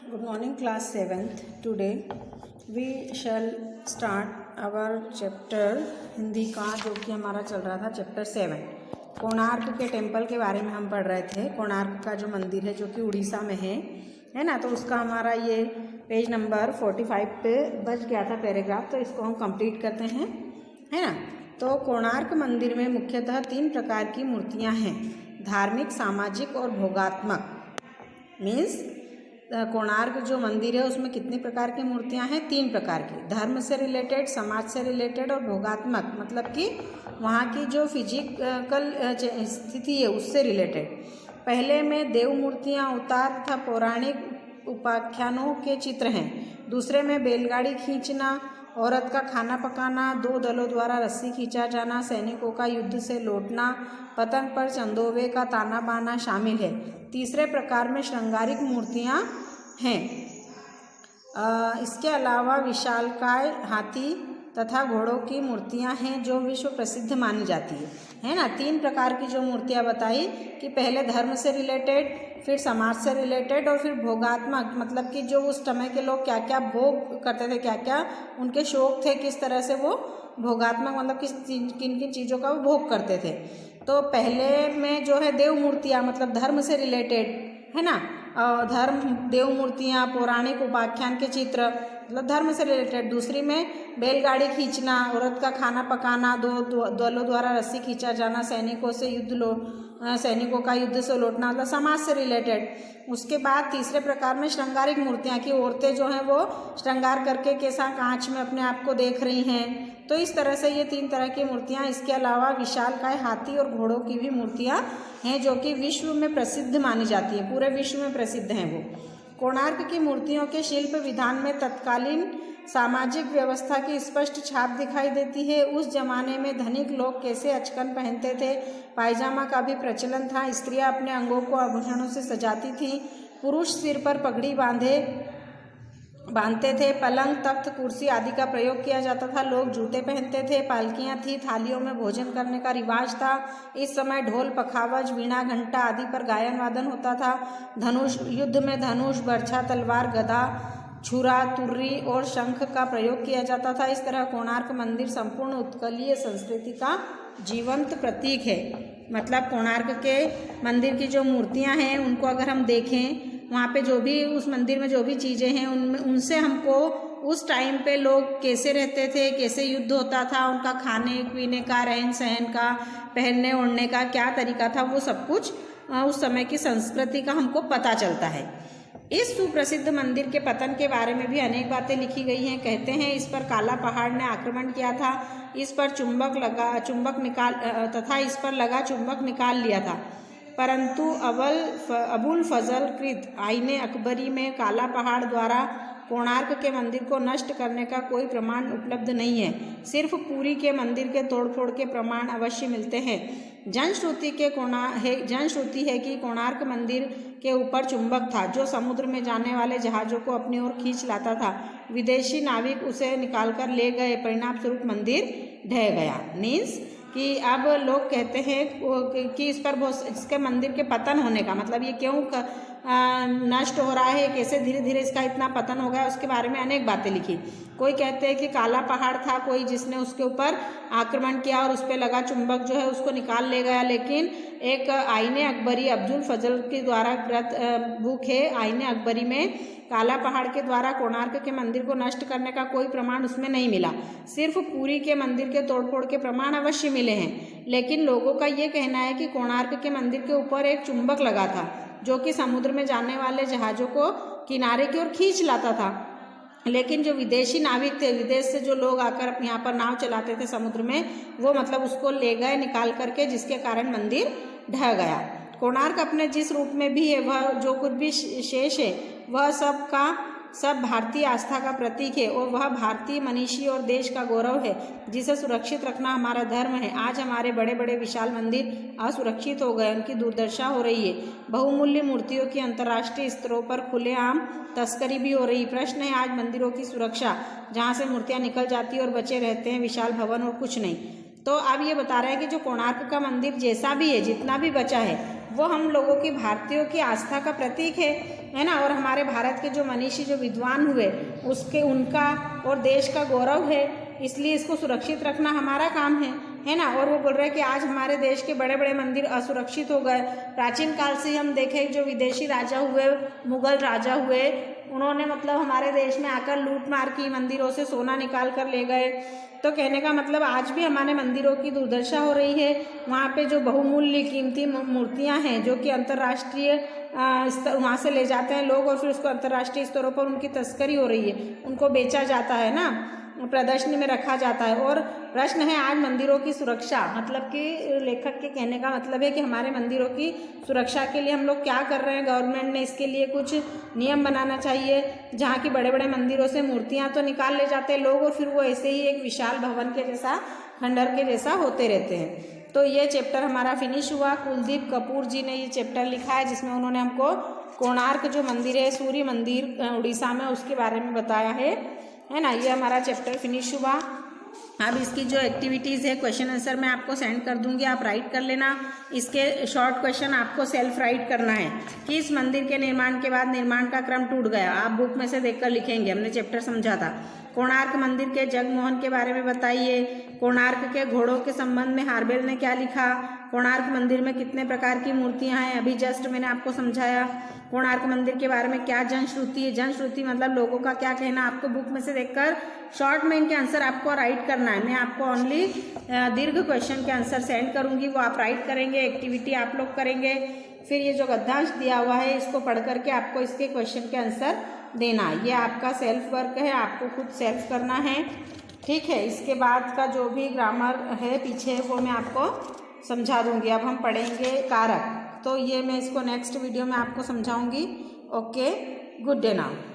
Good morning, class 7th. Today we shall start our chapter Hindi का, जो कि हमारा चल रहा था चैप्टर 7। कोणार्क के टेम्पल के बारे में हम पढ़ रहे थे। कोणार्क का जो मंदिर है जो कि उड़ीसा में है ना, तो उसका हमारा ये पेज नंबर 45 पे बच गया था पैराग्राफ, तो इसको हम कंप्लीट करते हैं, है ना। तो कोणार्क मंदिर में मुख्यतः 3 प्रकार की मूर्तियां हैं, धार्मिक, सामाजिक और भोगात्मक। मीन्स कोणार्क जो मंदिर है उसमें कितनी प्रकार की मूर्तियां हैं? 3 प्रकार की, धर्म से रिलेटेड, समाज से रिलेटेड और भोगात्मक, मतलब कि वहाँ की जो फिजिकल स्थिति है उससे रिलेटेड। पहले में देव मूर्तियाँ, अवतार तथा पौराणिक उपाख्यानों के चित्र हैं। दूसरे में बैलगाड़ी खींचना, औरत का खाना पकाना, 2 दलों द्वारा रस्सी खींचा जाना, सैनिकों का युद्ध से लौटना, पतंग पर चंदोवे का ताना बाना शामिल है। तीसरे प्रकार में श्रृंगारिक मूर्तियां हैं। इसके अलावा विशालकाय हाथी तथा घोड़ों की मूर्तियां हैं जो विश्व प्रसिद्ध मानी जाती है ना। 3 प्रकार की जो मूर्तियां बताई कि पहले धर्म से रिलेटेड, फिर समाज से रिलेटेड और फिर भोगात्मक, मतलब कि जो उस समय के लोग क्या क्या भोग करते थे, क्या क्या उनके शौक थे, किस तरह से वो भोगात्मक, मतलब किन किन चीज़ों का वो भोग करते थे। तो पहले में जो है देव मूर्तियाँ, मतलब धर्म से रिलेटेड, है ना। धर्म, देव मूर्तियाँ, पौराणिक उपाख्यान के चित्र, मतलब धर्म से रिलेटेड। दूसरी में बैलगाड़ी खींचना, औरत का खाना पकाना, 2 दलों द्वारा रस्सी खींचा जाना, सैनिकों का युद्ध से लौटना, मतलब समाज से रिलेटेड। उसके बाद तीसरे प्रकार में श्रृंगारिक मूर्तियाँ की औरतें जो हैं वो श्रृंगार करके कैसा कांच में अपने आप को देख रही हैं। तो इस तरह से ये 3 तरह की मूर्तियाँ। इसके अलावा विशालकाय हाथी और घोड़ों की भी मूर्तियाँ हैं जो कि विश्व में प्रसिद्ध मानी जाती है, पूरे विश्व में प्रसिद्ध हैं वो। कोणार्क की मूर्तियों के शिल्प विधान में तत्कालीन सामाजिक व्यवस्था की स्पष्ट छाप दिखाई देती है। उस जमाने में धनिक लोग कैसे अचकन पहनते थे, पायजामा का भी प्रचलन था, स्त्रियां अपने अंगों को आभूषणों से सजाती थीं, पुरुष सिर पर पगड़ी बांधते थे, पलंग, तख्त, कुर्सी आदि का प्रयोग किया जाता था, लोग जूते पहनते थे, पालकियां थी, थालियों में भोजन करने का रिवाज था। इस समय ढोल, पखावज, वीणा, घंटा आदि पर गायन वादन होता था। युद्ध में धनुष, बर्छा, तलवार, गदा, छुरा, तुर्री और शंख का प्रयोग किया जाता था। इस तरह कोणार्क मंदिर संपूर्ण उत्कलीय संस्कृति का जीवंत प्रतीक है। मतलब कोणार्क के मंदिर की जो मूर्तियां हैं उनको अगर हम देखें, वहाँ पे जो भी उस मंदिर में जो भी चीज़ें हैं उनसे हमको उस टाइम पे लोग कैसे रहते थे, कैसे युद्ध होता था, उनका खाने पीने का, रहन सहन का, पहनने ओढ़ने का क्या तरीका था, वो सब कुछ उस समय की संस्कृति का हमको पता चलता है। इस सुप्रसिद्ध मंदिर के पतन के बारे में भी अनेक बातें लिखी गई हैं। कहते हैं इस पर काला पहाड़ ने आक्रमण किया था, इस पर चुंबक लगा चुंबक निकाल लिया था, परंतु अबुल फजल कृत आईने अकबरी में काला पहाड़ द्वारा कोणार्क के मंदिर को नष्ट करने का कोई प्रमाण उपलब्ध नहीं है। सिर्फ पुरी के मंदिर के तोड़फोड़ के प्रमाण अवश्य मिलते हैं। जनश्रुति है कि कोणार्क मंदिर के ऊपर चुंबक था जो समुद्र में जाने वाले जहाज़ों को अपनी ओर खींच लाता था। विदेशी नाविक उसे निकालकर ले गए, परिणाम स्वरूप मंदिर ढह गया। मीन्स कि अब लोग कहते हैं कि इस पर इसके मंदिर के पतन होने का मतलब ये क्यों नष्ट हो रहा है, कैसे धीरे धीरे इसका इतना पतन हो गया, उसके बारे में अनेक बातें लिखी। कोई कहते हैं कि काला पहाड़ था कोई जिसने उसके ऊपर आक्रमण किया और उस पर लगा चुंबक जो है उसको निकाल ले गया, लेकिन एक आईने अकबरी अब्दुल फजल के द्वारा कृत बुक है आईने अकबरी में काला पहाड़ के द्वारा कोणार्क के मंदिर को नष्ट करने का कोई प्रमाण उसमें नहीं मिला। सिर्फ पुरी के मंदिर के तोड़फोड़ के प्रमाण अवश्य मिले हैं, लेकिन लोगों का ये कहना है कि कोणार्क के मंदिर के ऊपर एक चुंबक लगा था जो कि समुद्र में जाने वाले जहाज़ों को किनारे की ओर खींच लाता था। लेकिन जो विदेशी नाविक थे, विदेश से जो लोग आकर यहाँ पर नाव चलाते थे समुद्र में, वो मतलब उसको ले गए निकाल करके, जिसके कारण मंदिर ढह गया। कोणार्क अपने जिस रूप में भी है, वह जो कुछ भी शेष है वह सब भारतीय आस्था का प्रतीक है और वह भारतीय मनीषी और देश का गौरव है जिसे सुरक्षित रखना हमारा धर्म है। आज हमारे बड़े बड़े विशाल मंदिर असुरक्षित हो गए, उनकी दुर्दशा हो रही है। बहुमूल्य मूर्तियों की अंतर्राष्ट्रीय स्तरों पर खुलेआम तस्करी भी हो रही। प्रश्न है आज मंदिरों की सुरक्षा, जहाँ से मूर्तियाँ निकल जाती और बचे रहते हैं विशाल भवन और कुछ नहीं। तो अब ये बता रहे हैं कि जो कोणार्क का मंदिर जैसा भी है, जितना भी बचा है, वो हम लोगों की भारतीयों की आस्था का प्रतीक है ना। और हमारे भारत के जो मनीषी, जो विद्वान हुए, उसके उनका और देश का गौरव है, इसलिए इसको सुरक्षित रखना हमारा काम है ना। और वो बोल रहे हैं कि आज हमारे देश के बड़े बड़े मंदिर असुरक्षित हो गए। प्राचीन काल से हम देखें, जो विदेशी राजा हुए, मुगल राजा हुए, उन्होंने मतलब हमारे देश में आकर लूट मार की, मंदिरों से सोना निकाल कर ले गए। तो कहने का मतलब आज भी हमारे मंदिरों की दुर्दशा हो रही है। वहाँ पे जो बहुमूल्य कीमती मूर्तियाँ हैं, जो कि अंतर्राष्ट्रीय वहाँ से ले जाते हैं लोग और फिर उसको अंतर्राष्ट्रीय स्तरों पर उनकी तस्करी हो रही है, उनको बेचा जाता है ना, प्रदर्शनी में रखा जाता है। और प्रश्न है आज मंदिरों की सुरक्षा, मतलब कि लेखक के कहने का मतलब है कि हमारे मंदिरों की सुरक्षा के लिए हम लोग क्या कर रहे हैं। गवर्नमेंट ने इसके लिए कुछ नियम बनाना चाहिए, जहाँ की बड़े बड़े मंदिरों से मूर्तियाँ तो निकाल ले जाते हैं लोग और फिर वो ऐसे ही एक विशाल भवन के जैसा, खंडर के जैसा होते रहते हैं। तो ये चैप्टर हमारा फिनिश हुआ। कुलदीप कपूर जी ने ये चैप्टर लिखा है, जिसमें उन्होंने हमको कोणार्क जो मंदिर है, सूर्य मंदिर उड़ीसा में, उसके बारे में बताया है ना। ये हमारा चैप्टर फिनिश हुआ। अब इसकी जो एक्टिविटीज़ है, क्वेश्चन आंसर मैं आपको सेंड कर दूंगी, आप राइट कर लेना। इसके शॉर्ट क्वेश्चन आपको सेल्फ राइट करना है कि इस मंदिर के निर्माण के बाद निर्माण का क्रम टूट गया। आप बुक में से देखकर लिखेंगे, हमने चैप्टर समझा था। कोणार्क मंदिर के जगमोहन के बारे में बताइए। कोणार्क के घोड़ों के संबंध में हार्वेल ने क्या लिखा। कोणार्क मंदिर में कितने प्रकार की मूर्तियां हैं, अभी जस्ट मैंने आपको समझाया। कोणार्क मंदिर के बारे में क्या जनश्रुति है, जनश्रुति मतलब लोगों का क्या कहना, आपको बुक में से देखकर शॉर्ट में इनके आंसर आपको राइट करना है। मैं आपको ओनली दीर्घ क्वेश्चन के आंसर सेंड करूंगी, वो आप राइट करेंगे, एक्टिविटी आप लोग करेंगे। फिर ये जो गद्यांश दिया हुआ है, इसको पढ़ करके आपको इसके क्वेश्चन के आंसर देना। ये आपका सेल्फ वर्क है, आपको खुद सेल्फ करना है, ठीक है। इसके बाद का जो भी ग्रामर है पीछे, वो मैं आपको समझा दूंगी। अब हम पढ़ेंगे कारक, तो ये मैं इसको नेक्स्ट वीडियो में आपको समझाऊंगी। Okay, good day now.